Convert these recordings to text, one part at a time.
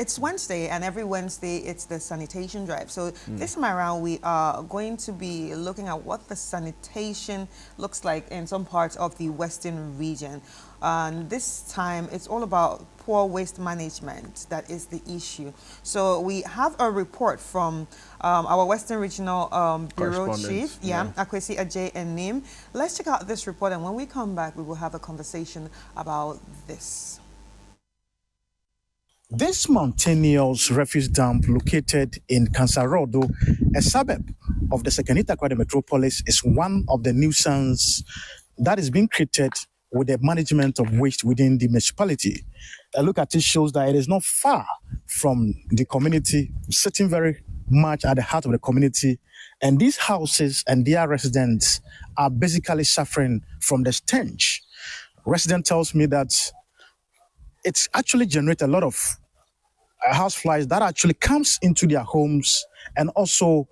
It's Wednesday, and every Wednesday it's the sanitation drive. So this time around, we are going to be looking at what the sanitation looks like in some parts of the Western region. And this time, it's all about poor waste management. That is the issue. So we have a report from our Western Regional Bureau Chief, Akwesi Ajay Enim. Let's check out this report, and when we come back, we will have a conversation about this. This mountainous refuse dump located in Kansarodo, a suburb of the Sekenita metropolis, is one of the nuisance that is being created with the management of waste within the municipality. A look at it shows that it is not far from the community, sitting very much at the heart of the community. And these houses and their residents are basically suffering from the stench. Resident tells me that it's actually generates a lot of house flies that actually comes into their homes, and also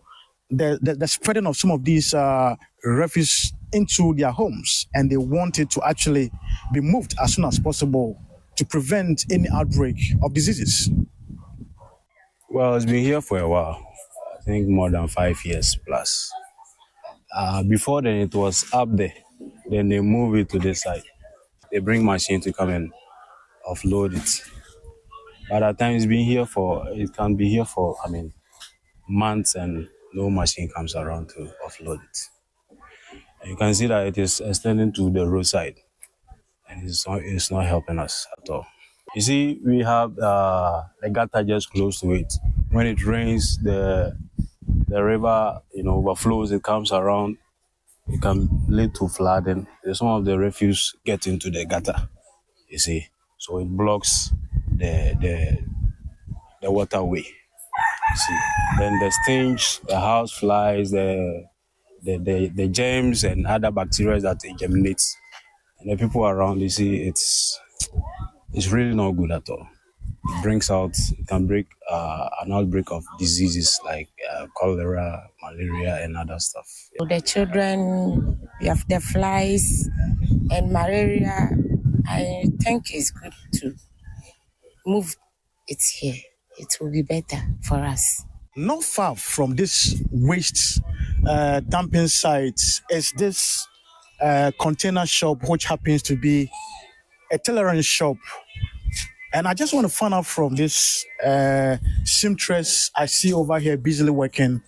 the spreading of some of these refuse into their homes, and they want it to actually be moved as soon as possible to prevent any outbreak of diseases. Well, it's been here for a while. I think more than 5 years plus. Before then, it was up there. Then they move it to this side. They bring machine to come and offload it. By the time it can be here for, months, and no machine comes around to offload it. And you can see that it is extending to the roadside, and it's not helping us at all. You see, we have the gutter just close to it. When it rains, the river, overflows. It comes around. It can lead to flooding. Some of the refuse get into the gutter. You see, so it blocks the waterway. You see, then the stench, the house flies, the germs and other bacteria that it germinates, and the people around, you see, it's really not good at all. It can break an outbreak of diseases like cholera, malaria, and other stuff. The children, we have the flies and malaria. I think it's good to move it here. It will be better for us. Not far from this waste dumping site is this container shop, which happens to be a tailoring shop. And I just want to find out from this seamstress I see over here busily working,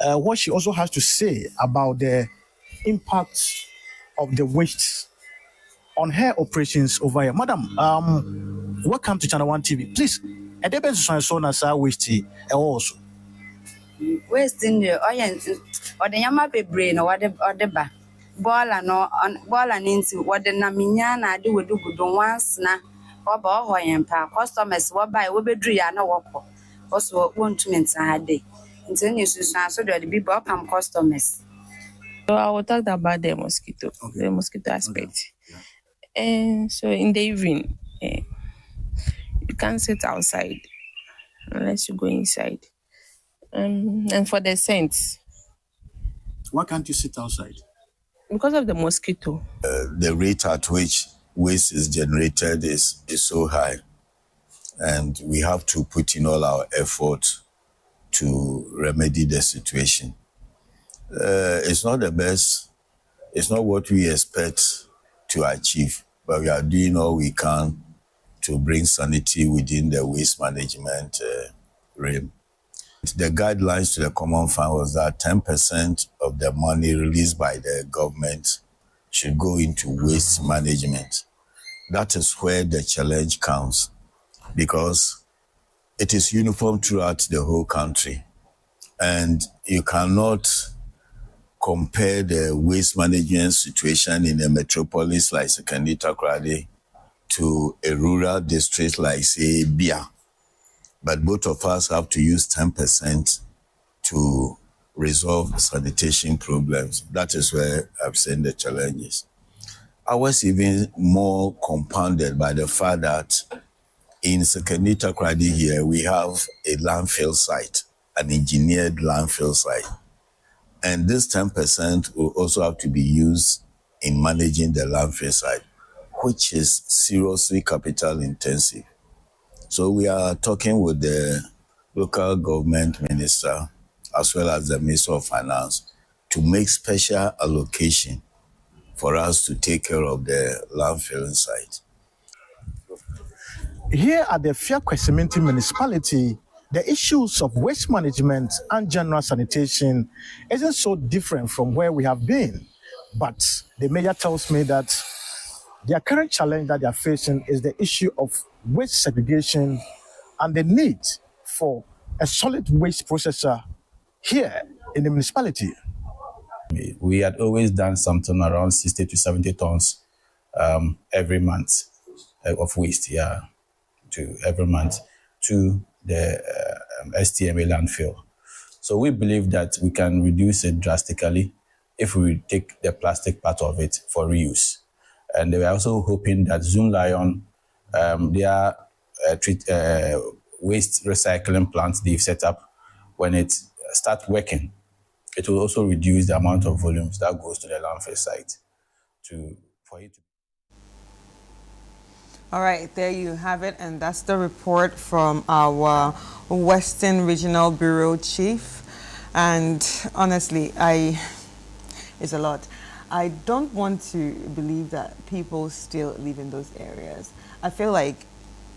what she also has to say about the impact of the waste on her operations over here. Madam, welcome to Channel One TV. Please, a debate on so nasa waste also. Waste in the oil or the yama brain or the ba. Bola no on bola into what the Namiana do with good once na or boy customers what buy will be drea no walk. Also, won't mean a day. Until you so that the people come customers. So I will talk about the mosquito, the mosquito aspect. And so in the evening, you can't sit outside unless you go inside. And for the scents. Why can't you sit outside? Because of the mosquito. The rate at which waste is generated is so high. And we have to put in all our effort to remedy the situation. It's not the best. It's not what we expect to achieve, but we are doing all we can to bring sanity within the waste management realm. The guidelines to the Common Fund was that 10% of the money released by the government should go into waste management. That is where the challenge comes, because it is uniform throughout the whole country. And you cannot compare the waste management situation in a metropolis like Sekenita Krade to a rural district like, say, Bia. But both of us have to use 10% to resolve sanitation problems. That is where I've seen the challenges. I was even more compounded by the fact that in Sekenita Krade here, we have a landfill site, an engineered landfill site. And this 10% will also have to be used in managing the landfill site, which is seriously capital intensive. So we are talking with the local government minister as well as the Minister of Finance to make special allocation for us to take care of the landfilling site. Here at the Fiakwa municipality, the issues of waste management and general sanitation isn't so different from where we have been. But the mayor tells me that their current challenge that they are facing is the issue of waste segregation and the need for a solid waste processor here in the municipality. We had always done something around 60 to 70 tons every month of waste, every month to the STMA landfill. So we believe that we can reduce it drastically if we take the plastic part of it for reuse. And they were also hoping that Zoom Lion, their waste recycling plants they've set up, when it starts working, it will also reduce the amount of volumes that goes to the landfill site for it to. All right, there you have it, and that's the report from our Western Regional Bureau Chief. And honestly, it's a lot. I don't want to believe that people still live in those areas. I feel like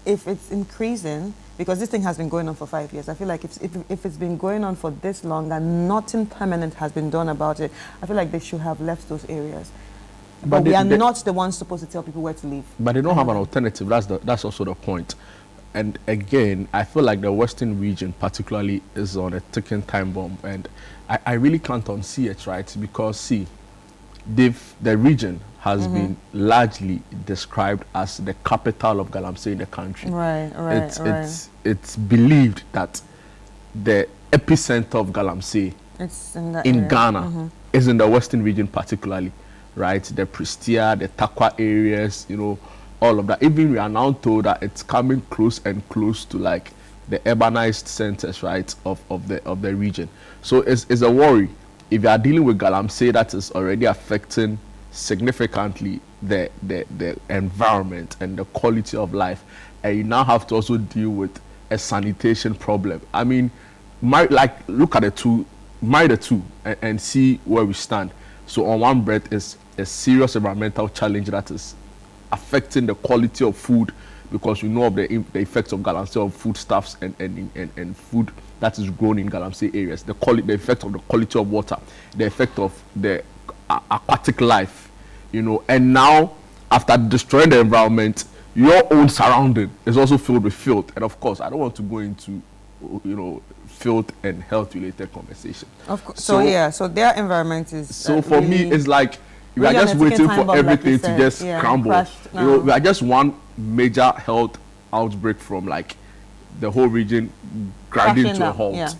if it's increasing, because this thing has been going on for 5 years, I feel like if it's been going on for this long and nothing permanent has been done about it, I feel like they should have left those areas. But we are not the ones supposed to tell people where to live. But they don't have an alternative. That's also the point. And again, I feel like the Western region particularly is on a ticking time bomb. And I really can't unsee it, right? Because, see, the region has been largely described as the capital of Galamsey in the country. It's believed that the epicenter of Galamsey in Ghana is in the Western region particularly. Right, the Prestia, the Takwa areas, all of that. Even we are now told that it's coming close and close to like the urbanized centers, right, of the region. So it's a worry. If you are dealing with Galamsey, that is already affecting significantly the environment and the quality of life, and you now have to also deal with a sanitation problem. I mean, look at the two and see where we stand. So on one breath is a serious environmental challenge that is affecting the quality of food, because we know of the effects of Galamsey of foodstuffs and food that is grown in Galamsey areas, the effect of the quality of water, the effect of the aquatic life, and now after destroying the environment, your own surrounding is also filled with filth. And of course, I don't want to go into filth and health related conversation. Of course. So their environment is so for really, me it's like we are just waiting for everything to just crumble. We are just one major health outbreak from like the whole region grinding to a halt.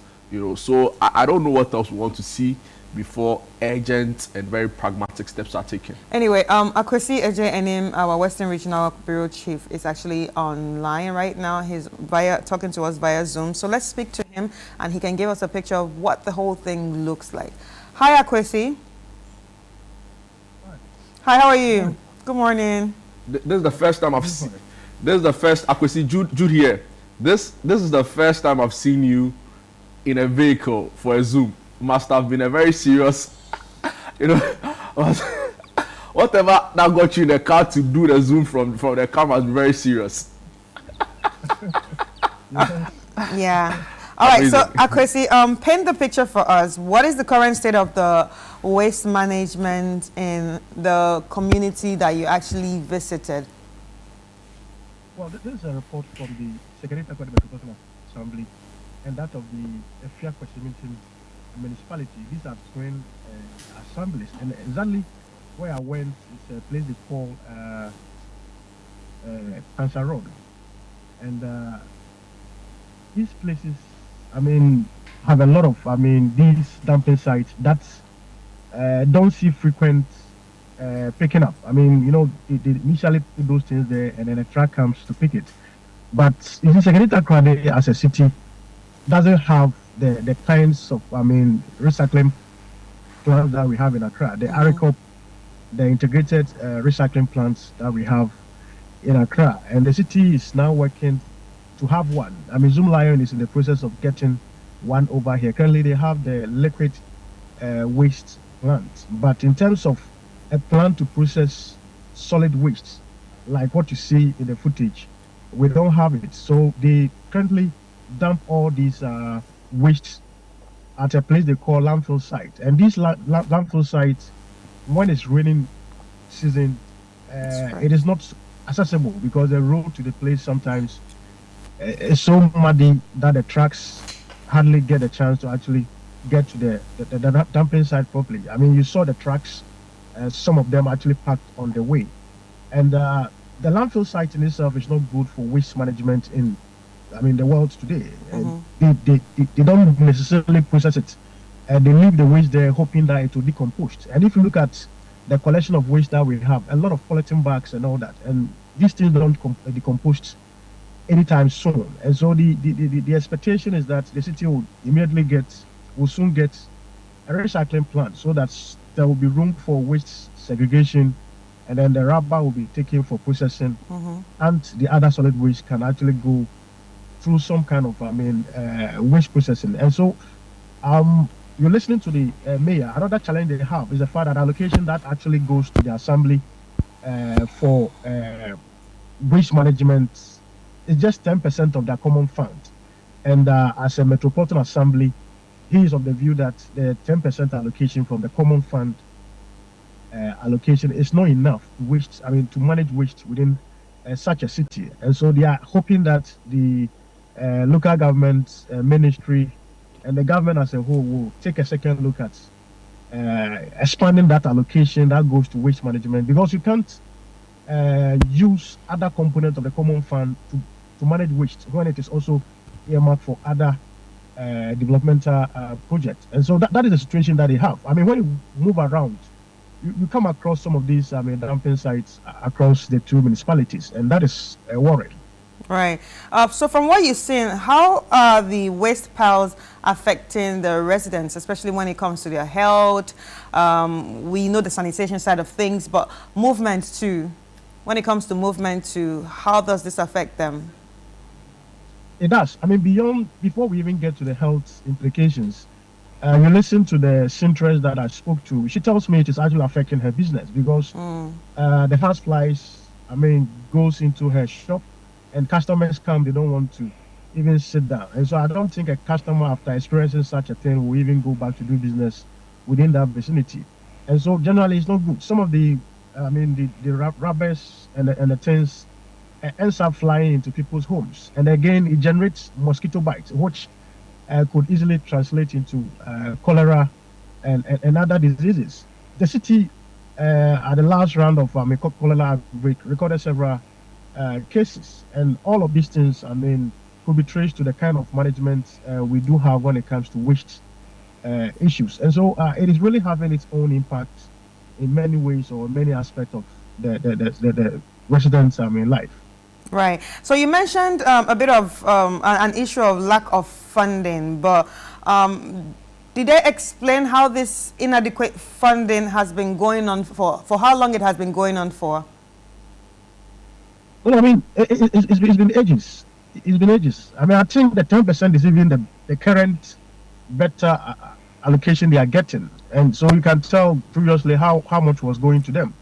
So I don't know what else we want to see before urgent and very pragmatic steps are taken. Anyway, Akwesi Eje Enim, our Western Regional Bureau Chief, is actually online right now. He's talking to us via Zoom. So let's speak to him and he can give us a picture of what the whole thing looks like. Hi, Akwesi. Hi, how are you? Good morning. This is the first time I've seen. This is the first Akwesi Jude here. This is the first time I've seen you in a vehicle for a Zoom. Must have been a very serious, whatever that got you in the car to do the Zoom from the car must be very serious. Yeah. All right. So Akwesi, paint the picture for us. What is the current state of the waste management in the community that you actually visited? Well, this is a report from the Secretariat of the Metropolitan Assembly and that of the Fiakwa municipality. These are twin assemblies, and exactly where I went is a place they call Cancer Road, and these places, have a lot of, these dumping sites that don't see frequent picking up. They initially put those things there, and then a truck comes to pick it. But Secretariat as a city doesn't have the kinds of recycling plants that we have in Accra. The ARICOP, the integrated recycling plants that we have in Accra, and the city is now working to have one. I mean, Zoom Lion is in the process of getting one over here. Currently, they have the liquid waste plant, but in terms of a plant to process solid waste, like what you see in the footage, we don't have it. So they currently dump all these waste at a place they call landfill site, and these landfill sites, when it's raining season, right. it is not accessible because the road to the place sometimes is so muddy that the trucks hardly get a chance to actually get to the dumping site properly. I mean, you saw the trucks, some of them actually parked on the way. And the landfill site in itself is not good for waste management in, I mean, the world today. They don't necessarily process it. They leave the waste there hoping that it will decompose. And if you look at the collection of waste that we have, a lot of polythene bags and all that, and these things don't decompose anytime soon. And so the expectation is that the city will soon get a recycling plant so that there will be room for waste segregation, and then the rubber will be taken for processing, and the other solid waste can actually go through some kind of, waste processing. And so, you're listening to the mayor. Another challenge they have is the fact that allocation that actually goes to the assembly for waste management is just 10% of their common fund. And as a Metropolitan Assembly, he is of the view that the 10% allocation from the common fund allocation is not enough to manage waste within such a city. And so they are hoping that the local government ministry and the government as a whole will take a second look at expanding that allocation that goes to waste management, because you can't use other components of the common fund to manage waste when it is also earmarked for other developmental projects. And so that is the situation that they have. I mean, when you move around, you come across some of these dumping sites across the two municipalities, and that is a worry. Right. So from what you've seen, how are the waste piles affecting the residents, especially when it comes to their health? We know the sanitation side of things, but movement too. When it comes to movement too, how does this affect them? It does. I mean, before we even get to the health implications, you listen to the seamstress that I spoke to. She tells me it is actually affecting her business because the house flies, goes into her shop, and customers come, they don't want to even sit down. And so I don't think a customer, after experiencing such a thing, will even go back to do business within that vicinity. And so generally it's not good. Some of the rubbers and the things ends up flying into people's homes. And again, it generates mosquito bites, which could easily translate into cholera and other diseases. The city, at the last round of cholera outbreak, recorded several cases, and all of these things, could be traced to the kind of management we do have when it comes to waste issues. And so it is really having its own impact in many ways or many aspects of the residents' life. Right. So you mentioned a bit of an issue of lack of funding, but did they explain how this inadequate funding has been going on for how long it has been going on for? Well, it's been ages. It's been ages. I think the 10% is even the current better allocation they are getting. And so you can tell previously how much was going to them.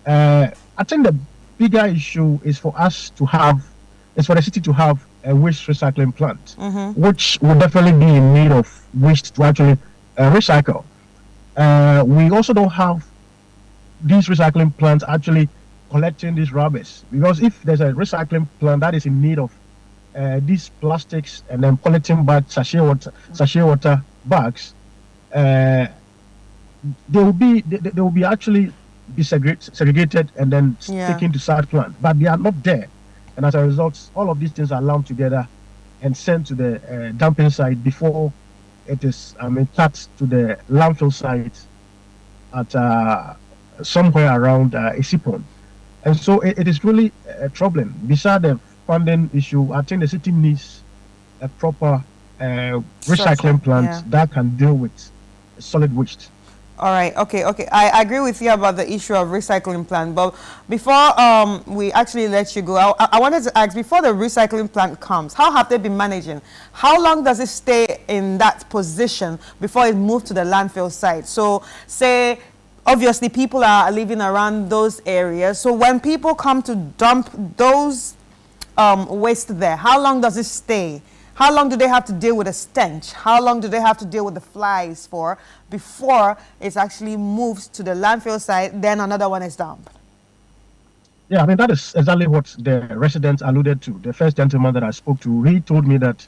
I think the bigger issue is for the city to have a waste recycling plant, which will definitely be in need of waste to actually recycle. We also don't have these recycling plants actually collecting these rubbish, because if there's a recycling plant that is in need of these plastics and then polythene bags, sachet water bags, they will be actually be segregated and then taken to side plant, but they are not there. And as a result, all of these things are lumped together and sent to the dumping site before it is taxed to the landfill site at somewhere around Isipon. And so it is really a problem. Beside the funding issue, I think the city needs a proper recycling plant that can deal with solid waste. All right. Okay. Okay. I agree with you about the issue of recycling plant. But before we actually let you go, I wanted to ask, before the recycling plant comes, how have they been managing? How long does it stay in that position before it moves to the landfill site? So say, obviously people are living around those areas. So when people come to dump those waste there, how long does it stay? How long do they have to deal with a stench? How long do they have to deal with the flies for before it actually moves to the landfill site, then another one is dumped? Yeah, I mean, that is exactly what the residents alluded to. The first gentleman that I spoke to, he told me that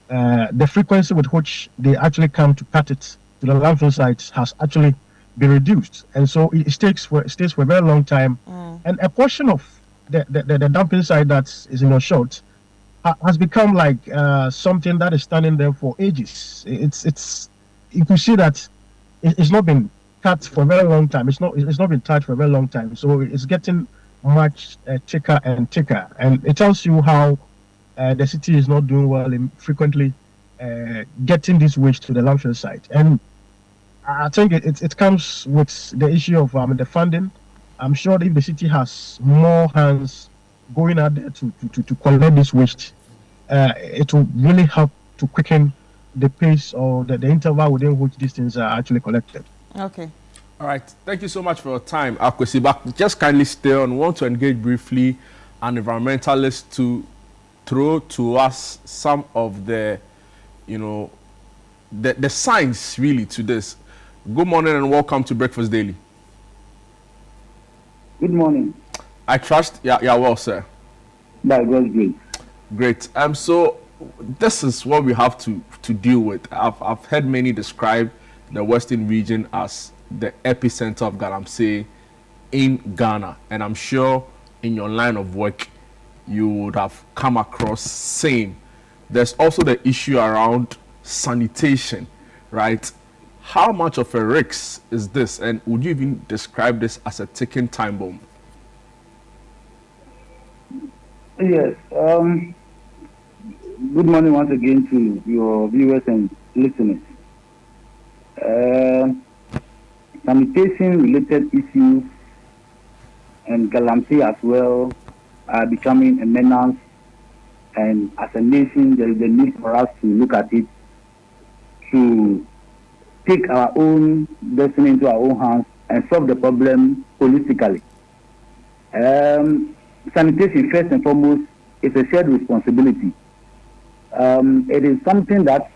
the frequency with which they actually come to cut it to the landfill sites has actually been reduced. And so it stays for a very long time. And a portion of the dumping site that is in a short has become like something that is standing there for ages. It's you can see that it's not been cut for a very long time. It's not been touched for a very long time. So it's getting much thicker and thicker, and it tells you how the city is not doing well in frequently getting this waste to the landfill site. And I think it comes with the issue of the funding. I'm sure if the city has more hands going out there to collect this waste, it will really help to quicken the pace or the interval within which these things are actually collected. Okay. All right. Thank you so much for your time, Akwesi. But just kindly stay on. We want to engage briefly an environmentalist to throw to us some of the, the science really to this. Good morning and welcome to Breakfast Daily. Good morning. I trust you're well, sir. By God's grace. Great. So this is what we have to deal with. I've heard many describe the Western region as the epicenter of galamsey in Ghana, and I'm sure in your line of work you would have come across same. There's also the issue around sanitation, right? How much of a risk is this, and would you even describe this as a ticking time bomb? Yes. Good morning once again to your viewers and listeners. Sanitation-related issues and galamsey as well are becoming a menace, and as a nation, there is a need for us to look at it, to take our own destiny into our own hands and solve the problem holistically. Sanitation, first and foremost, is a shared responsibility. It is something that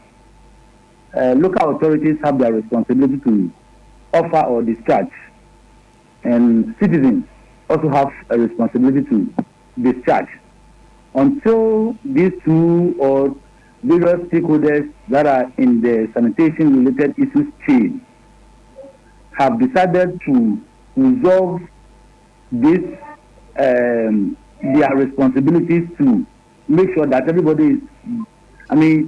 local authorities have their responsibility to offer or discharge, and citizens also have a responsibility to discharge. Until these two or various stakeholders that are in the sanitation-related issues chain have decided to resolve this, their responsibilities to make sure that everybody is,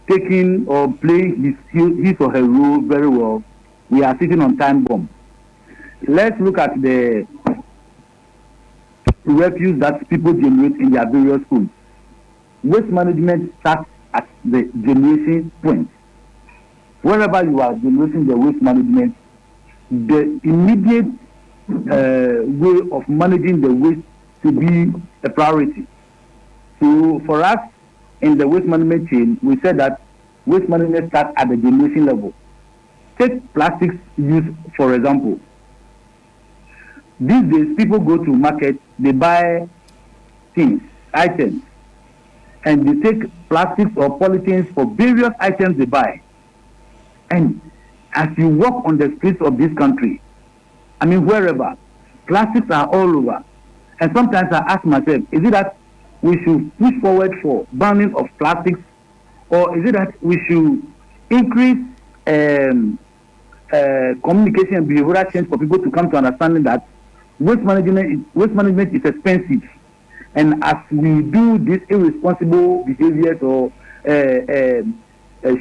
taking or playing his or her role very well, we are sitting on time bomb. Let's look at the refuse that people generate in their various schools. Waste management starts at the generation point. Wherever you are generating the waste management, the immediate way of managing the waste should be a priority. So for us in the waste management chain, we said that waste management starts at the generation level. Take plastics use, for example. These days, people go to market, they buy things, items, and they take plastics or polythenes for various items they buy. And as you walk on the streets of this country, wherever, plastics are all over. And sometimes I ask myself, is it that we should push forward for banning of plastics, or is it that we should increase communication and behavioral change for people to come to understanding that waste management is expensive, and as we do these irresponsible behaviors or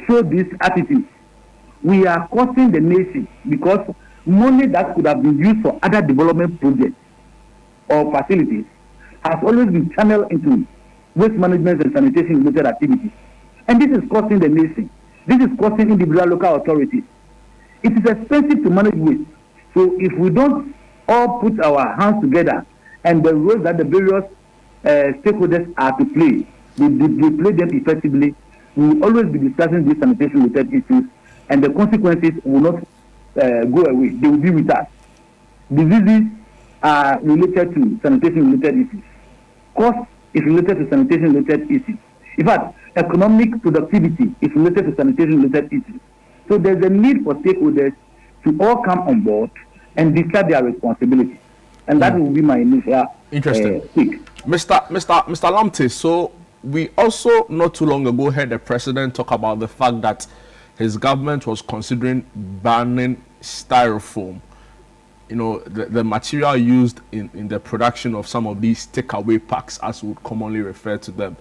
show these attitudes, we are costing the nation, because money that could have been used for other development projects or facilities has always been channeled into waste management and sanitation related activities, and this is costing the nation. This is costing individual local authorities. it is expensive to manage waste. So if we don't all put our hands together and the roles that the various stakeholders are to play, we play them effectively, we will always be discussing these sanitation-related issues, and the consequences will not go away. They will be with us. Diseases are related to sanitation-related issues. Cost is related to sanitation-related issues. In fact, economic productivity is related to sanitation-related issues. So there's a need for stakeholders to all come on board and discharge their responsibility. And that will be my initial speak. Mr. Lamptey, so we also not too long ago heard the president talk about the fact that his government was considering banning styrofoam, you know, the material used in the production of some of these takeaway packs, as we would commonly refer to them.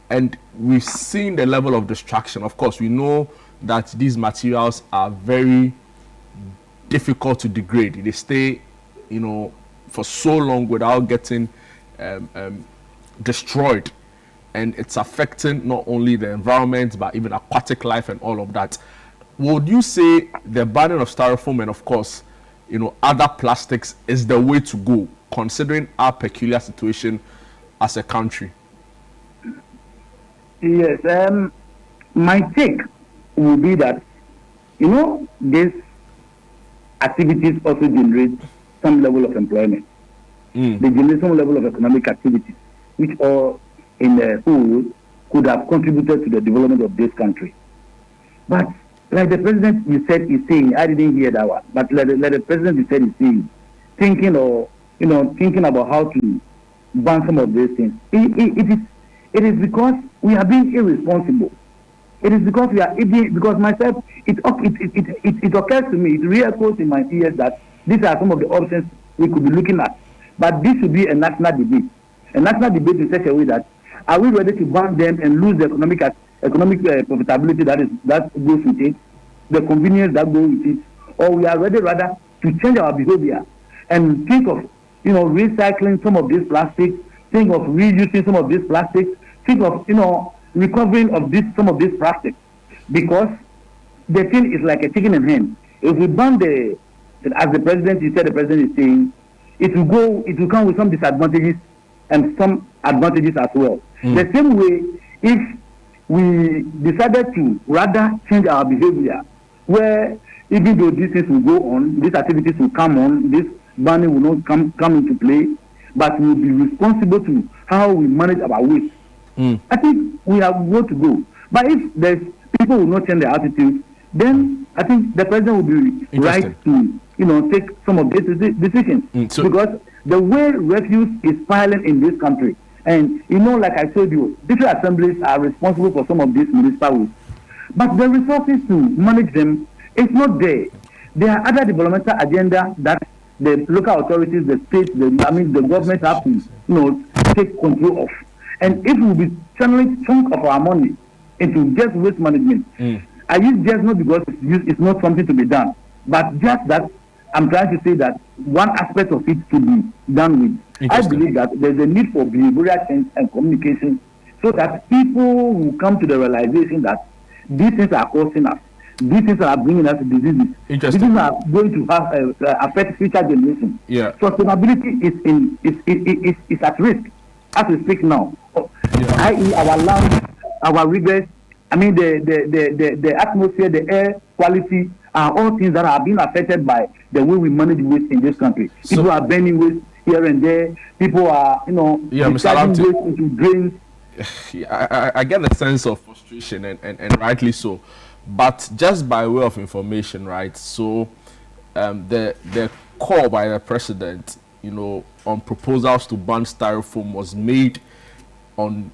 And we've seen the level of destruction. Of course, we know that these materials are very difficult to degrade. They stay, you know, for so long without getting destroyed, and it's affecting not only the environment but even aquatic life and all of that. Would you say the banning of styrofoam and, of course, you know, other plastics is the way to go, considering our peculiar situation as a country? Yes, my take will be that, you know, these activities also generate some level of employment. They generate some level of economic activities, which all in the whole could have contributed to the development of this country. But like the president you said is saying, I didn't hear that one, but like the president you said is saying, thinking about how to ban some of these things. It is because we are being irresponsible. It is because we are because myself, it occurs to me, it reoccurs in my ears that these are some of the options we could be looking at. But this should be a national debate. A national debate in such a way that, are we ready to ban them and lose the economic profitability that goes with it, the convenience that goes with it, or we are ready rather to change our behavior and think of, you know, recycling some of these plastics, think of reusing some of these plastics, think of, you know, recovering of some of these plastics, because the thing is like a chicken and hen. If we ban as the president is saying, it will come with some disadvantages and some advantages as well. The same way, if we decided to rather change our behavior, where even though these things will go on, these activities will come on, this banning will not come into play, but we will be responsible to how we manage our waste. I think we have got to go. But if there's people will not change their attitude, then I think the president will be right to, you know, take some of these decisions. Because the way refuse is piling in this country, and you know, like I told you, different assemblies are responsible for some of these municipal waste, but the resources to manage them is not there. There are other developmental agenda that the local authorities, the states, the government have to, you know, take control of. And if we be channeling chunk of our money into just waste management, I use just not because it's not something to be done, but just that I'm trying to say that one aspect of it to be done with. I believe that there's a need for behavioral change and communication, so that people will come to the realization that these things are costing us. These things are bringing us diseases. These things are going to have affect future generations. Yeah. Sustainability is at risk as we speak now. I.e., our land, our rivers, I mean the atmosphere, the air quality are all things that are being affected by the way we manage waste in this country. People are burning waste here and there. People are, you know, discharging waste into drains. I get the sense of frustration, and rightly so. But just by way of information, right? So the call by the president, you know, on proposals to ban styrofoam was made on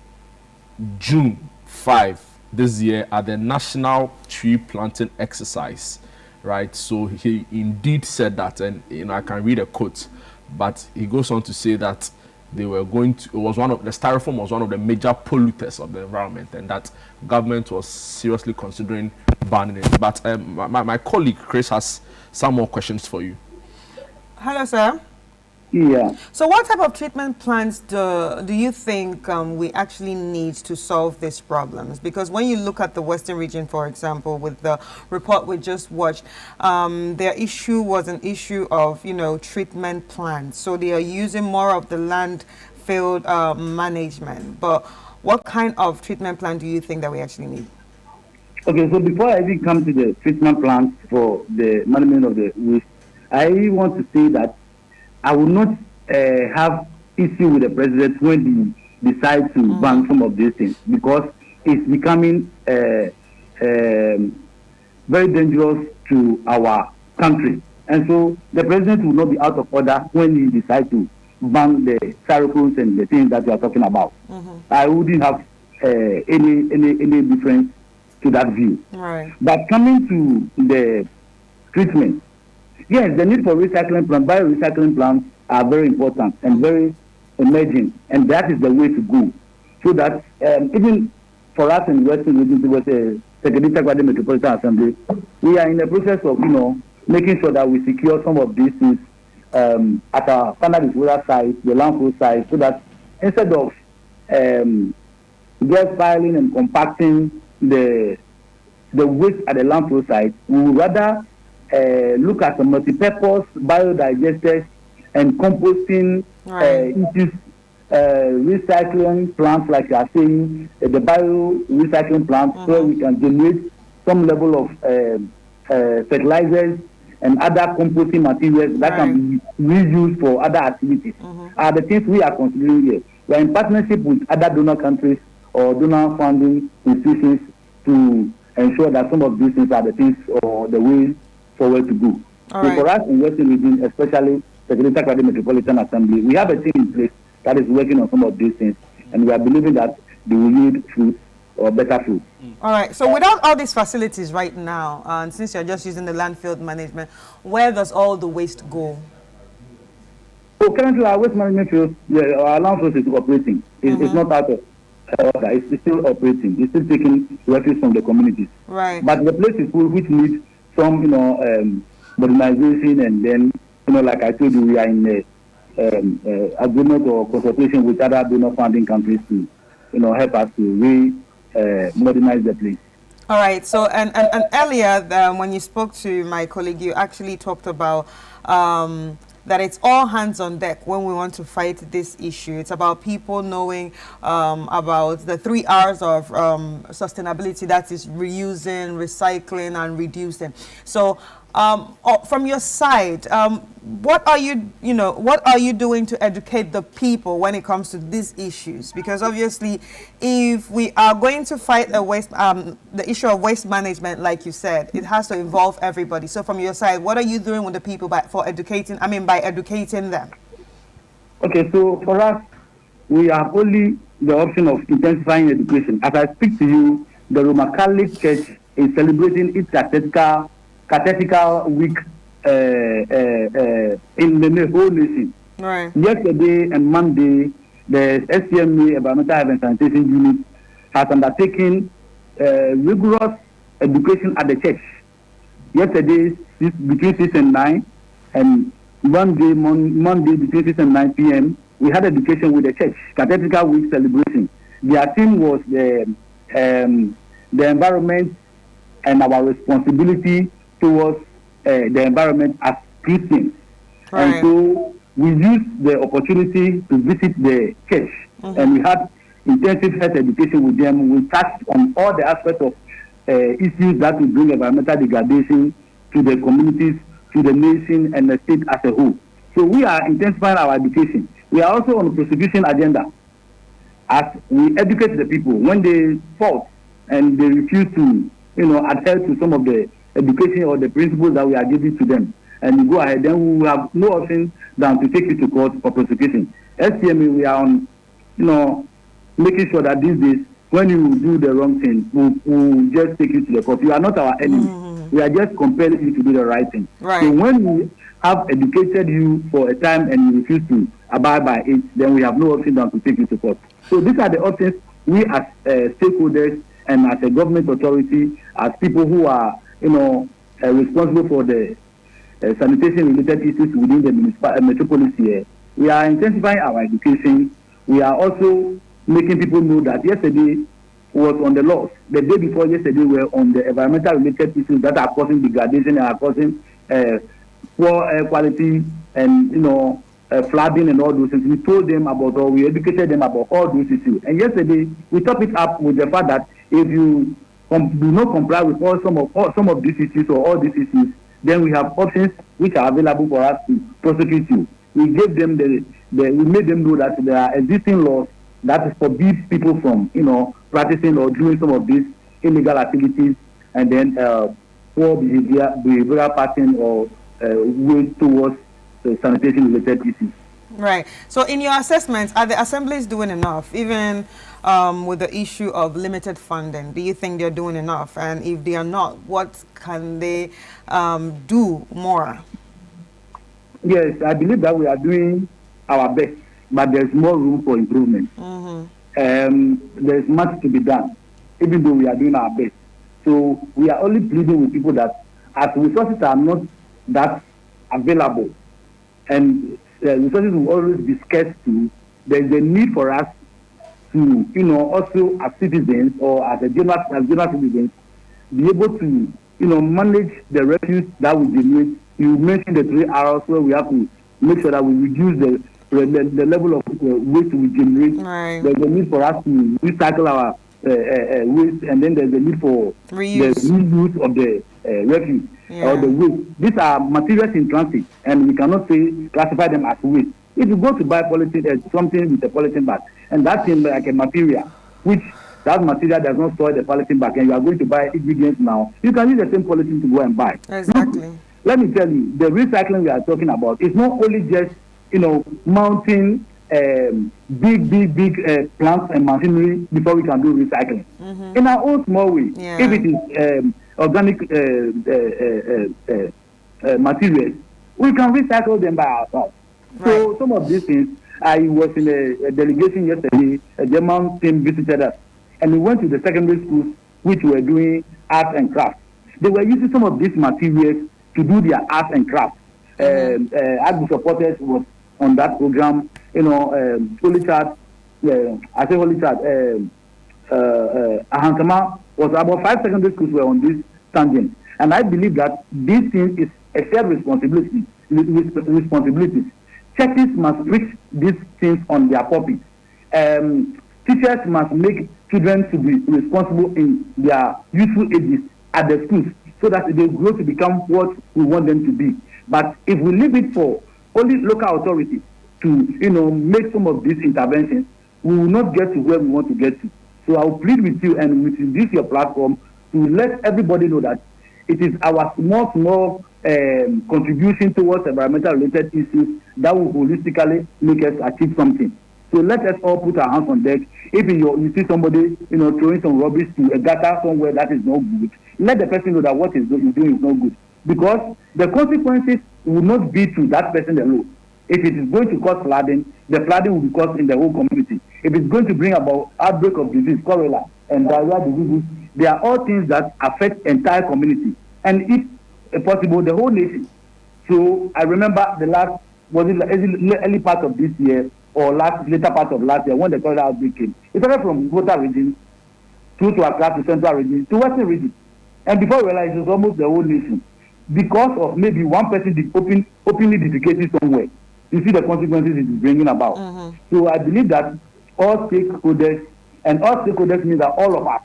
June 5 this year at the National Tree Planting Exercise, right? So he indeed said that, and you know, I can read a quote, but he goes on to say that they were going to, the styrofoam was one of the major polluters of the environment, and that government was seriously considering banning it. But my colleague Chris has some more questions for you. Hello, sir. Yeah. So what type of treatment plants do you think we actually need to solve these problems? Because when you look at the Western region, for example, with the report we just watched, their issue was an issue of, treatment plants. So they are using more of the landfill management. But what kind of treatment plant do you think that we actually need? Okay, so before I even come to the treatment plants for the management of the waste, I want to say that I will not have issue with the president when he decides to ban some of these things, because it's becoming very dangerous to our country. And so the president will not be out of order when he decides to ban the styrofoams and the things that we are talking about. I wouldn't have any difference to that view. Right. But coming to the treatment, yes, the need for recycling plants, biorecycling plants are very important and very emerging, and that is the way to go. So that even for us in Western region, with the Secretariat Metropolitan Assembly, we are in the process of making sure that we secure some of these things at our standard disposal site, the landfill site, so that instead of just piling and compacting the waste at the landfill site, we would rather look at some multi-purpose biodigesters and composting issues, recycling plants, like you are saying, the bio-recycling plants, so we can generate some level of fertilizers and other composting materials that can be reused for other activities. Are the things we are considering here. We are in partnership with other donor countries or donor funding institutions to ensure that some of these things are the things or the way forward to go. So for us in Western region, especially the Greater Accra Metropolitan Assembly, we have a team in place that is working on some of these things, and we are believing that they will yield fruit or better fruit. All right. So without all these facilities right now, and since you're just using the landfill management, where does all the waste go? So currently, our waste management field, our landfill is operating. It's not out of order. It's still operating. It's still taking refuse from the communities. Right. But the place is full, which needs some, modernization, and then, like I told you, we are in agreement or consultation with other donor funding countries to, help us to modernize the place. All right. So, and earlier, when you spoke to my colleague, you actually talked about that it's all hands on deck when we want to fight this issue. It's about people knowing about the 3 R's of sustainability, that is reusing, recycling, and reducing. So from your side, what are you doing to educate the people when it comes to these issues? Because obviously, if we are going to fight the issue of waste management, like you said, it has to involve everybody. So from your side, what are you doing with the people by educating them? Okay, so for us, we have only the option of intensifying education. As I speak to you, the Roman Catholic Church is celebrating its cathedral week in the whole nation. Right. Yesterday and Monday, the SCMA Environmental Health and Sanitation Unit has undertaken rigorous education at the church. Yesterday, between 6 and 9, and Monday between 6 and 9 p.m., we had education with the church, Cathedral Week celebration. Their theme was the environment and our responsibility towards the environment as Christians. Right. And so we used the opportunity to visit the church, and we had intensive health education with them. We touched on all the aspects of issues that will bring environmental degradation to the communities, to the nation, and the state as a whole. So we are intensifying our education. We are also on the prosecution agenda as we educate the people when they fault and they refuse to, adhere to some of the education or the principles that we are giving to them. And you go ahead, then we will have no option than to take you to court for prosecution. SCMA, we are on, making sure that these days, when you do the wrong thing, we'll just take you to the court. You are not our enemy. We are just compelling you to do the right thing. Right. So when we have educated you for a time and you refuse to abide by it, then we have no option than to take you to court. So these are the options we as stakeholders and as a government authority, as people who are, responsible for the sanitation-related issues within the metropolis here, We are intensifying our education. We are also making people know that yesterday was on the laws. The day before yesterday were on the environmental related issues that are causing degradation and are causing poor air quality and flooding and all those things. We told them about, or we educated them about all those issues. And yesterday we topped it up with the fact that if you do not comply with some of these issues or all these issues, then we have options which are available for us to prosecute you. We gave them we made them know that there are existing laws that forbids people from practicing or doing some of these illegal activities, and then poor behavioral pattern or way towards sanitation related issues. Right. So in your assessment, are the assemblies doing enough, even with the issue of limited funding? Do you think they're doing enough? And if they are not, what can they do more? Yes, I believe that we are doing our best, but there's more room for improvement. There's much to be done, even though we are doing our best. So we are only pleading with people that as resources are not that available, and resources will always be scarce too, there's a need for us to, also as citizens or as general citizens, be able to, manage the refuse that we generate. You mentioned the 3 hours where we have to make sure that we reduce the level of waste we generate. Right. There's a need for us to recycle our waste, and then there's a need for reuse. The reuse of the refuse or the waste. These are materials in transit, and we cannot classify them as waste. If you go to buy something with a polythene bag, and that thing like a material, which that material does not spoil the polythene bag, and you are going to buy ingredients now, you can use the same polythene to go and buy. Exactly. Let me tell you, the recycling we are talking about is not only just, mounting big plants and machinery before we can do recycling. In our own small way, if it is organic materials, we can recycle them by ourselves. Right. So some of these things, I was in a delegation yesterday, a German team visited us, and we went to the secondary schools which were doing art and crafts. They were using some of these materials to do their art and crafts. Agri supporters was on that program. Holy Child, I say Holy Child, Ahankama was about 5 secondary schools were on this tangent. And I believe that this thing is a shared responsibility. Churches must preach these things on their pulpit. Teachers must make children to be responsible in their youthful ages at the schools, so that they grow to become what we want them to be. But if we leave it for only local authorities to, make some of these interventions, we will not get to where we want to get to. So I will plead with you and with this your platform to let everybody know that it is our small contribution towards environmental related issues that will holistically make us achieve something. So let us all put our hands on deck. If you see somebody, throwing some rubbish to a gutter somewhere that is not good, let the person know that what he's doing is not good. Because the consequences will not be to that person alone. If it is going to cause flooding, the flooding will be caused in the whole community. If it's going to bring about outbreak of disease, cholera, and diarrhea diseases, they are all things that affect entire community. And if possible, the whole nation. So I remember the early part of this year or later part of last year when the cholera outbreak came. It started from Gota region through to Accra to Central region to Western region. And before we realized it was almost the whole nation. Because of maybe one person openly defecating somewhere. You see the consequences it is bringing about. So I believe that all stakeholders, and all stakeholders means that all of us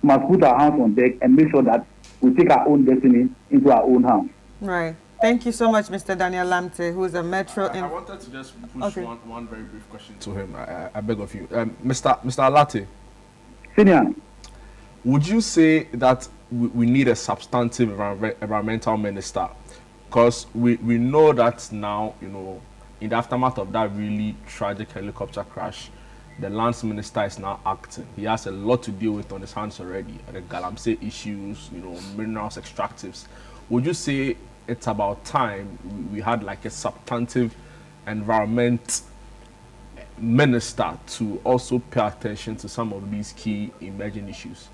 must put our hands on deck and make sure that we take our own destiny into our own hands. Right. Thank you so much, Mr. Daniel Lamte, who is a metro. I wanted to just push one very brief question to him. I beg of you, Mr. Alate. Senior, would you say that we need a substantive environmental minister? Because we know that now, in the aftermath of that really tragic helicopter crash, the lands minister is now acting. He has a lot to deal with on his hands already. The Galamsey issues, minerals, extractives. Would you say it's about time we had like a substantive environment minister to also pay attention to some of these key emerging issues?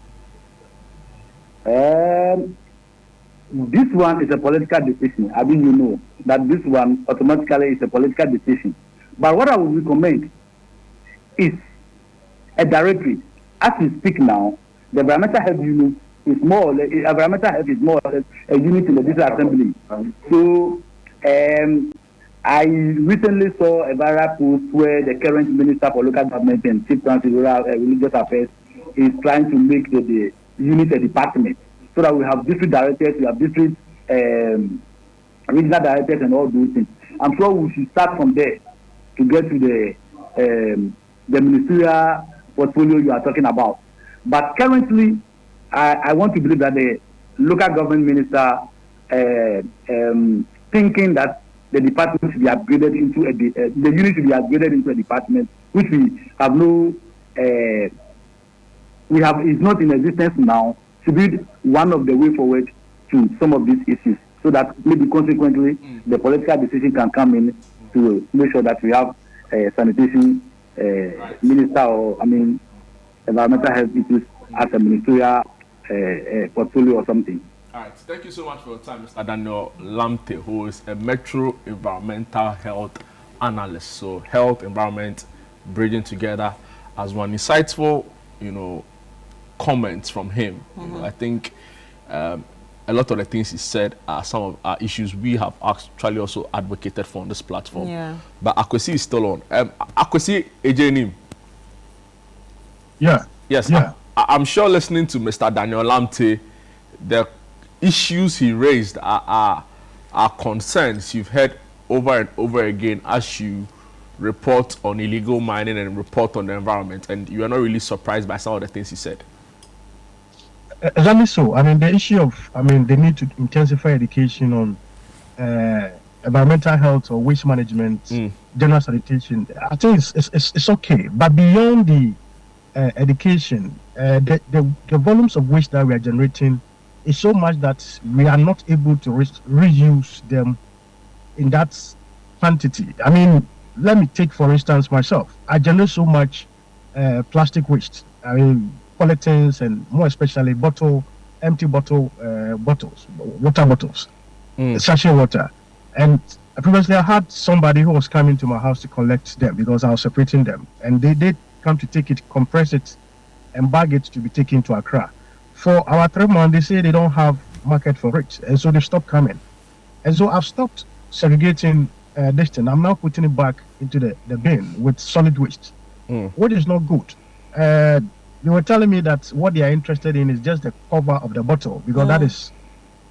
This one is a political decision. I mean, that this one automatically is a political decision. But what I would recommend is a directory. As we speak now, the environmental health unit is more or less a unit in the district assembly. So I recently saw a viral post where the current minister for local government and chief council religious affairs is trying to make the unit a department, so that we have district directors, we have district regional directors, and all those things. I'm sure we should start from there to get to the ministerial portfolio you are talking about. But currently, I want to believe that the local government minister thinking that the department should be upgraded into the unit should be upgraded into a department, which we have no, is not in existence now, should be one of the way forward to some of these issues, so that maybe consequently the political decision can come in to make sure that we have a sanitation minister, or environmental health issues as a ministerial portfolio or something. All right, thank you so much for your time, Mr. Daniel Lamte, who is a Metro environmental health analyst. So health, environment, bridging together as one. Insightful, comments from him. I think a lot of the things he said are some of our issues we have actually also advocated for on this platform. Yeah. But Akwesi is still on. Akwesi Ejenim. Yeah. Yes. Yeah. I'm sure listening to Mr. Daniel Lamte, the issues he raised are concerns you've heard over and over again as you report on illegal mining and report on the environment, and you are not really surprised by some of the things he said. Exactly so. The issue of, the need to intensify education on environmental health or waste management, general sanitation, I think it's okay. But beyond the education, the volumes of waste that we are generating is so much that we are not able to reuse them in that quantity. Let me take, for instance, myself. I generate so much plastic waste. Polythenes, and more especially empty bottles, water bottles, sachet water. And previously I had somebody who was coming to my house to collect them because I was separating them. And they did come to take it, compress it, and bag it to be taken to Accra. For our 3 months, they say they don't have market for it. And so they stopped coming. And so I've stopped segregating this thing. I'm now putting it back into the bin with solid waste, which is not good. They were telling me that what they are interested in is just the cover of the bottle, because that is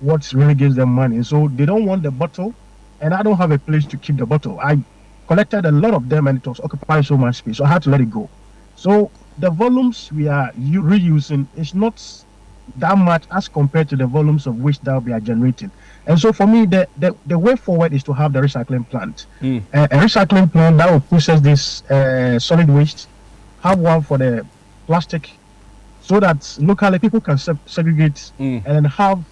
what really gives them money. So they don't want the bottle, and I don't have a place to keep the bottle. I collected a lot of them, and it was occupying so much space, so I had to let it go. So the volumes we are reusing is not that much as compared to the volumes of waste that we are generating. And so for me, the way forward is to have the recycling plant. A recycling plant that will process this solid waste, have one for the plastic, so that locally people can segregate and have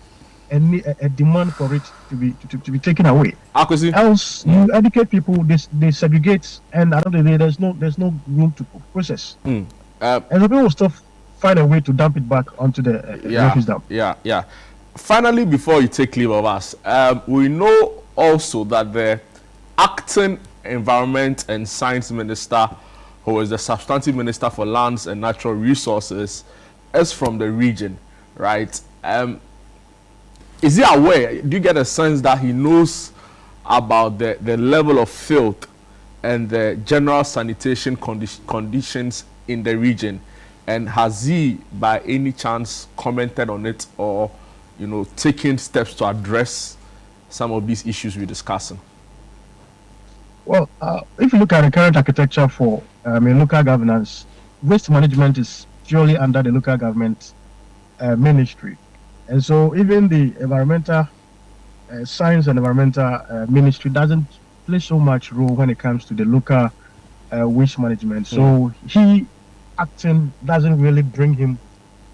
a demand for it to be taken away. Else, you educate people, they segregate, and at the end of the day, there's no room to process. And the people will still find a way to dump it back onto the refuse dump. Yeah. Finally, before you take leave of us, we know also that the acting environment and science minister, who is the substantive minister for lands and natural resources, is from the region, right? Is he aware? Do you get a sense that he knows about the level of filth and the general sanitation conditions in the region? And has he, by any chance, commented on it, or taken steps to address some of these issues we're discussing? Well, if you look at the current architecture for local governance, waste management is purely under the local government ministry. And so even the environmental science and environmental ministry doesn't play so much role when it comes to the local waste management. So he acting doesn't really bring him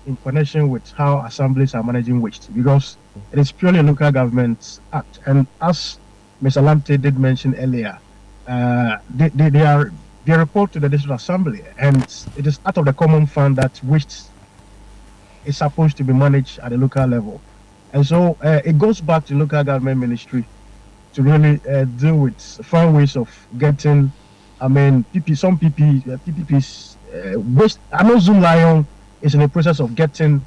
in connection with how assemblies are managing waste, because it is purely a local government act. And as Mr. Lamte did mention earlier, they report to the district assembly, and it is out of the common fund that waste is supposed to be managed at the local level. And so it goes back to local government ministry to really deal with fun ways of getting I mean, PPPs, waste. I know Zoom Lion is in the process of putting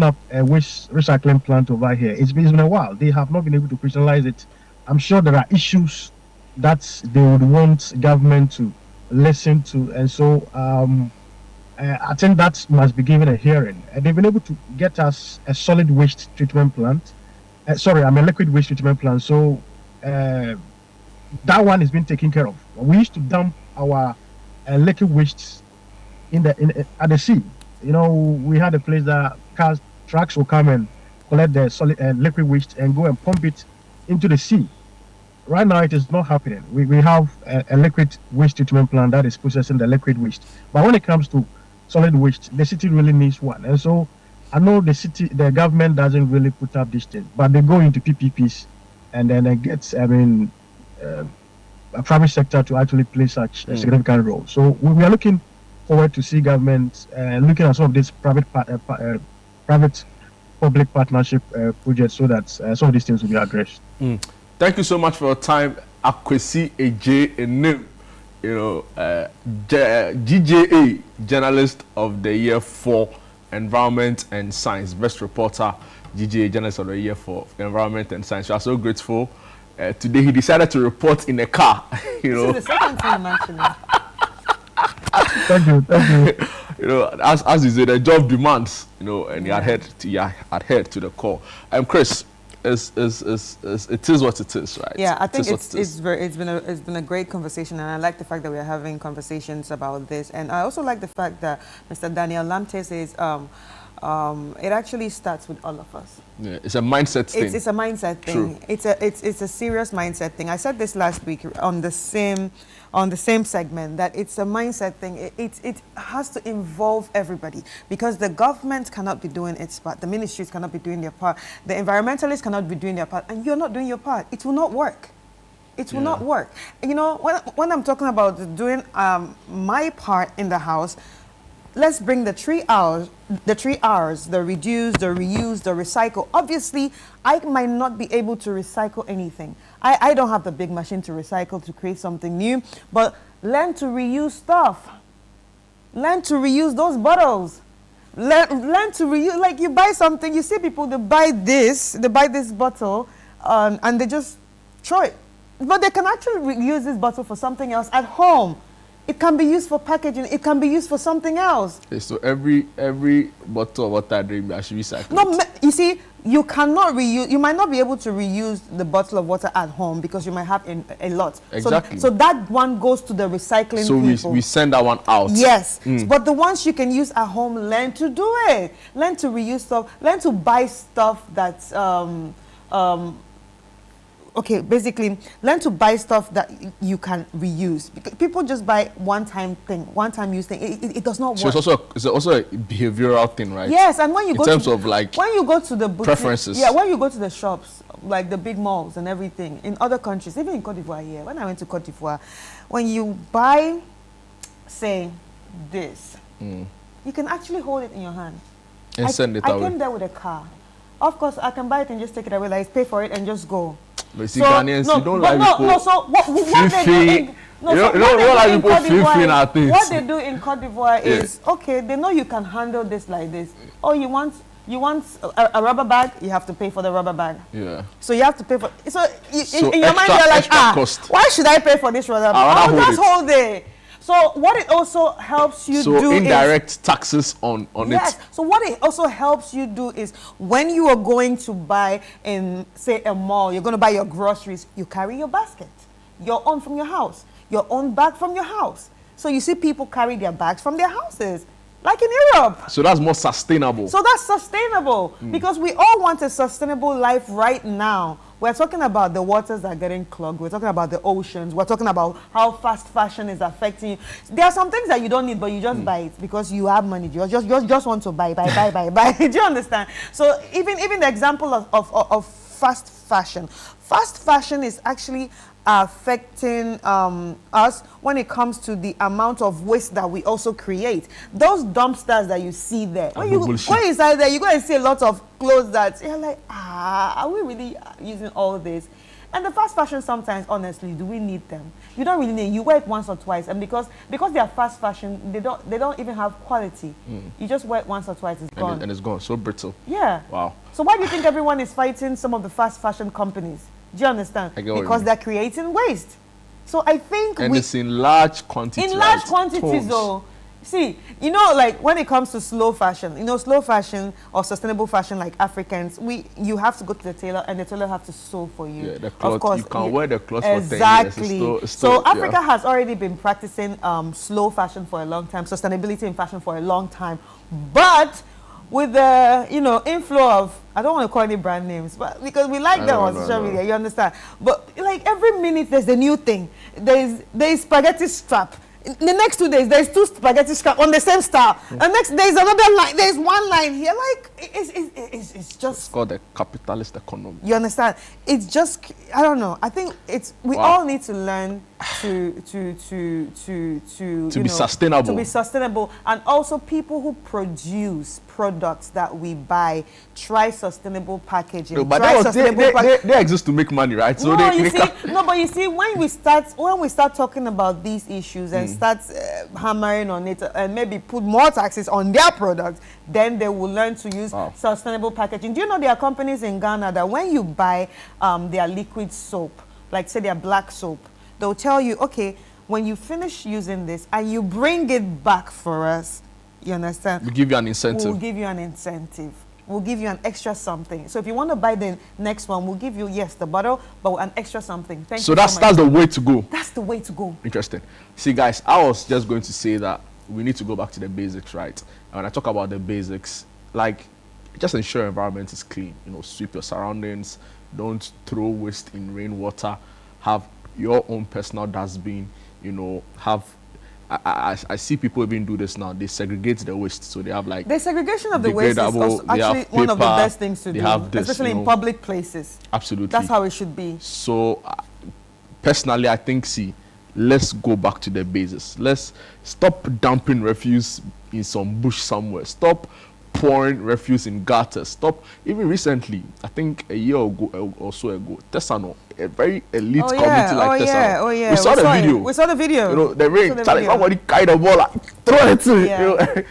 up a waste recycling plant over here. It's been a while. They have not been able to personalize it. I'm sure there are issues that they would want government to listen to, and so I think that must be given a hearing. They've been able to get us a solid waste treatment plant. A liquid waste treatment plant. So that one is being taken care of. We used to dump our liquid waste at the sea. You know, we had a place that trucks will come and collect the solid liquid waste and go and pump it into the sea. Right now, it is not happening. We have a liquid waste treatment plant that is processing the liquid waste. But when it comes to solid waste, the city really needs one. And so I know the government doesn't really put up this thing, but they go into PPPs and then it gets, a private sector to actually play such a significant role. So we are looking forward to see government looking at some of these private-public partnership projects so that some of these things will be addressed. Thank you so much for your time, Akwesi Eje Enim, GJA Journalist of the Year for Environment and Science, Best Reporter, GJA Journalist of the Year for Environment and Science. We are so grateful. Today he decided to report in a car. This is the second time actually. Thank you. As you say, the job demands, and he adhered to the call. Chris, it is what it is, right? Yeah, I think it's been a great conversation, and I like the fact that we are having conversations about this. And I also like the fact that Mr. Daniel Lamte says it actually starts with all of us. Yeah, it's a mindset thing. It's a mindset thing. True. It's a serious mindset thing. I said this last week on the same segment that it's a mindset thing. It has to involve everybody, because the government cannot be doing its part, the ministries cannot be doing their part, the environmentalists cannot be doing their part, and you're not doing your part. It will not work. It will not work. When I'm talking about doing my part in the house, let's bring the 3 R's, the reduce, the reuse, the recycle. Obviously, I might not be able to recycle anything. I don't have the big machine to recycle, to create something new, but learn to reuse stuff. Learn to reuse those bottles. Learn to reuse, like you buy something, you see people, they buy this bottle, and they just throw it. But they can actually reuse this bottle for something else at home. It can be used for packaging. It can be used for something else. Okay, so every bottle of water I drink, I should recycle. No, you see, you cannot reuse. You might not be able to reuse the bottle of water at home because you might have a lot. Exactly. So that one goes to the recycling people. So we send that one out. Yes, but the ones you can use at home, learn to do it. Learn to reuse stuff. Learn to buy stuff that's okay, basically, learn to buy stuff that you can reuse. Because people just buy one-time use thing. It does not work. So it's also a behavioral thing, right? Yes, and when you when you go to the boutique, preferences. Yeah, when you go to the shops, like the big malls and everything, in other countries, even in Cote d'Ivoire here, when I went to Cote d'Ivoire, when you buy, say, this, you can actually hold it in your hand. And send it away. I came there with a car. Of course, I can buy it and just take it away, like pay for it and just go. But see, Ghanaians, you don't like people. No, so what they do in what they do in Cote d'Ivoire is, okay, they know you can handle this like this. Oh, you want a rubber bag, you have to pay for the rubber bag. Yeah. So you have to pay for. So in your extra, mind, you're like, cost. Why should I pay for this rubber bag? Oh, just hold it. So what it also helps you do is... So indirect taxes on it. Yes. So what it also helps you do is when you are going to buy in, say, a mall, you're going to buy your groceries, you carry your basket, your own from your house, your own bag from your house. So you see people carry their bags from their houses, like in Europe. So that's more sustainable. So that's sustainable because we all want a sustainable life right now. We're talking about the waters that are getting clogged. We're talking about the oceans. We're talking about how fast fashion is affecting you. There are some things that you don't need, but you just buy it because you have money. You just want to buy. Do you understand? So even the example of fast fashion. Fast fashion is actually affecting us when it comes to the amount of waste that we also create. Those dumpsters that you see there, when you inside there, you're going to see a lot of clothes that you're like, are we really using all this? And the fast fashion sometimes, honestly, do we need them? You don't really need. You wear it once or twice, and because they are fast fashion, they don't even have quality. You just wear it once or twice, it's gone. And it's gone. So brittle. Yeah. Wow. So why do you think everyone is fighting some of the fast fashion companies? Do you understand? Because they're creating waste. So I think it's in large quantities. In large quantities, though. See, you know, like when it comes to slow fashion, you know, slow fashion or sustainable fashion, like Africans, you have to go to the tailor and the tailor have to sew for you. Yeah, the cloth, of course, you can wear the cloth for 10 years. Exactly. So Africa has already been practicing slow fashion for a long time, sustainability in fashion for a long time. But with the, you know, inflow of, I don't want to call any brand names, but because we like them on social media, you understand? But like every minute there's a new thing. There's spaghetti strap. In the next 2 days, there's 2 spaghetti scraps on the same style. And next, there's another line. There's one line here. Like, it's just... It's called the capitalist economy. You understand? It's just, I don't know. I think we all need to learn to be sustainable. To be sustainable. And also people who produce products that we buy, try sustainable packaging. No, but they exist to make money, right? So but you see, when we start talking about these issues and start hammering on it and maybe put more taxes on their products, then they will learn to use sustainable packaging. Do you know there are companies in Ghana that when you buy their liquid soap, like say their black soap, they'll tell you, okay, when you finish using this and you bring it back for us, you understand? We'll give you an incentive. We'll give you an incentive. We'll give you an extra something. So if you want to buy the next one, we'll give you, yes, the bottle, but an extra something. Thank you so much. So that's the way to go. That's the way to go. Interesting. See, guys, I was just going to say that we need to go back to the basics, right? And when I talk about the basics, like, just ensure your environment is clean. You know, sweep your surroundings. Don't throw waste in rainwater. Have your own personal dustbin. You know, I see people even do this now. They segregate the waste, so they have like the segregation of the waste is also actually one of the best things to do, especially in public places. Absolutely, that's how it should be. So, personally, I think let's go back to the basics. Let's stop dumping refuse in some bush somewhere. Stop pouring refuse in gutters. Stop. Even recently, I think a year ago or so ago, Tesano, a very elite community like Tesano. We saw the video. We saw the video. You know, the rain. Somebody carried the ball, throw it. You know,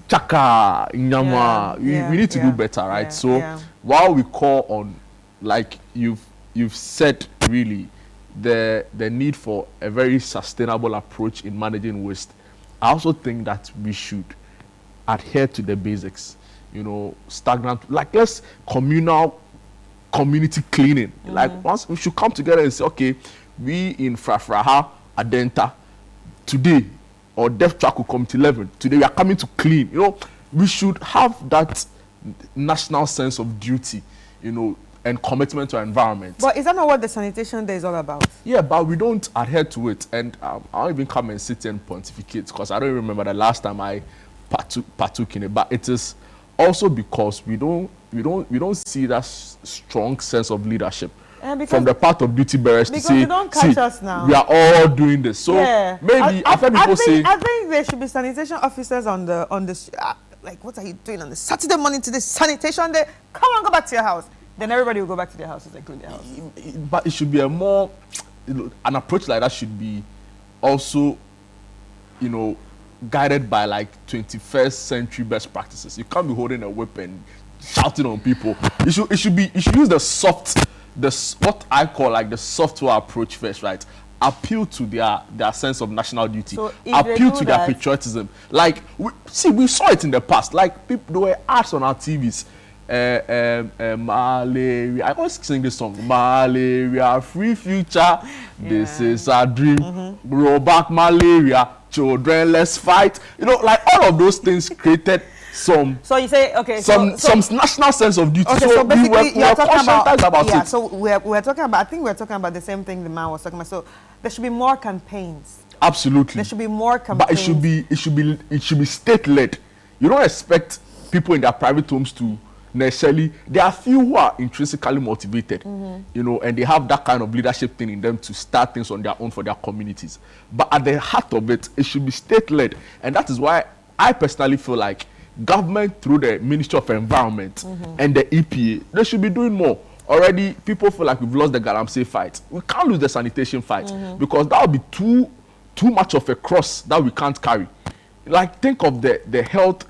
Chaka, Inyama. We need to do better, right? While we call on, like you've said, really, the need for a very sustainable approach in managing waste, I also think that we should adhere to the basics. You know, stagnant, like let's community cleaning. Like once we should come together and say, okay, we in Frafraha, Adenta, today, or Deaf Track will come to 11. Today we are coming to clean. You know, we should have that national sense of duty, you know, and commitment to our environment. But is that not what the sanitation day is all about? Yeah, but we don't adhere to it. And I'll even come and sit and pontificate because I don't remember the last time I partook in it. But it is also because we don't see that strong sense of leadership from the part of duty bearers to say, you don't catch us now. We are all doing this. So maybe after people say, I think there should be sanitation officers on the like, what are you doing on the Saturday morning to this sanitation day? Come on, go back to your house. Then everybody will go back to their houses and clean their house. But it should be a more, an approach like that should be also, you know, guided by like 21st century best practices. You can't be holding a whip and shouting on people. You should use what I call like the software approach first, right? Appeal to their sense of national duty. So appeal to their patriotism. Like we saw it in the past. Like there were ads on our TVs. Malaria. I always sing this song. Malaria, free future. This is our dream. Roll back malaria. Children, let's fight. You know, like all of those things created some. So you say, okay, some national sense of duty. Okay, so basically you're talking about it. So we're talking about. I think we're talking about the same thing the man was talking about. So there should be more campaigns. Absolutely. There should be more campaigns. But it should be state led. You don't expect people in their private homes to necessarily. There are few who are intrinsically motivated, you know, and they have that kind of leadership thing in them to start things on their own for their communities. But at the heart of it, it should be state-led, and that is why I personally feel like government through the Ministry of Environment and the EPA, they should be doing more. already people feel like we've lost the Galamsey fight. We can't lose the sanitation fight because that would be too much of a cross that we can't carry. Like, think of the health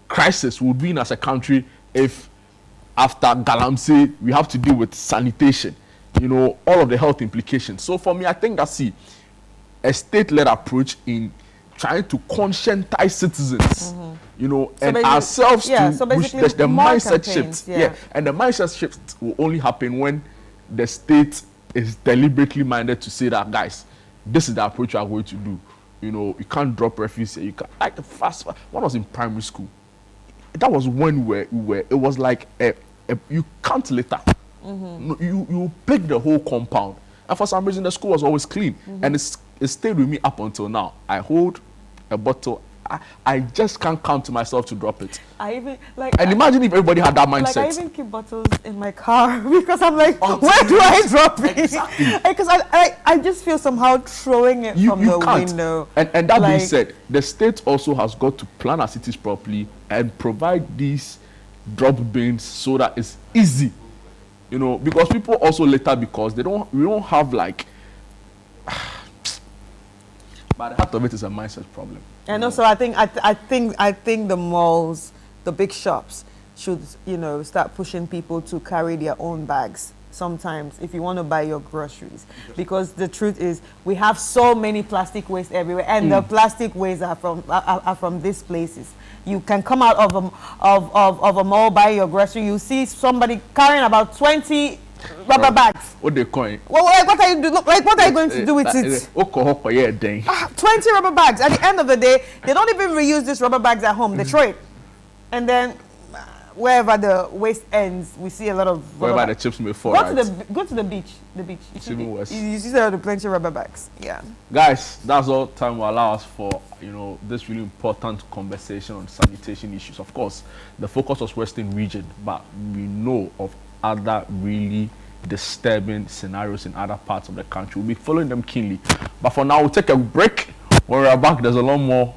crisis we'll be in as a country if after Galamsey we have to deal with sanitation, you know, all of the health implications. So for me, I think that's a state-led approach in trying to conscientize citizens, you know, So and basi- ourselves yeah, to so push basically the more mindset campaigns, shift. yeah. And the mindset shift will only happen when the state is deliberately minded to say that, guys, this is the approach we are going to do. You know, you can't drop refuse here. You can't, like the fast. When I was in primary school, that was when we were it was like you can't litter. No, you pick the whole compound, and for some reason the school was always clean, and it stayed with me up until now. I hold a bottle. I just can't come to myself to drop it. I even like. And imagine if everybody had that mindset. Like, I even keep bottles in my car because I'm like, where do I drop it? Exactly. Because I just feel somehow throwing it from the can't. window. And that being Like- said, the state also has got to plan our cities properly and provide these drop bins so that it's easy. You know, because people also litter because we don't have like. But the heart of it is a mindset problem. And also, I think the malls, the big shops, should, you know, start pushing people to carry their own bags sometimes if you want to buy your groceries, because the truth is we have so many plastic waste everywhere, and the plastic waste are from these places. You can come out of a mall, buy your grocery, you see somebody carrying about 20 rubber bags. What they coin? Well, like, what are you going to do with it? 20 rubber bags. At the end of the day, they don't even reuse these rubber bags at home. They throw it. And then wherever the waste ends, we see a lot of rubber Wherever the bags. chips may fall. Go to the beach. The beach. Even worse. You see there are plenty of rubber bags. Yeah. Guys, that's all time will allow us for, you know, this really important conversation on sanitation issues. Of course, the focus was Western region, but we know of other really disturbing scenarios in other parts of the country. We'll be following them keenly. But for now, we'll take a break. When we're back, there's a lot more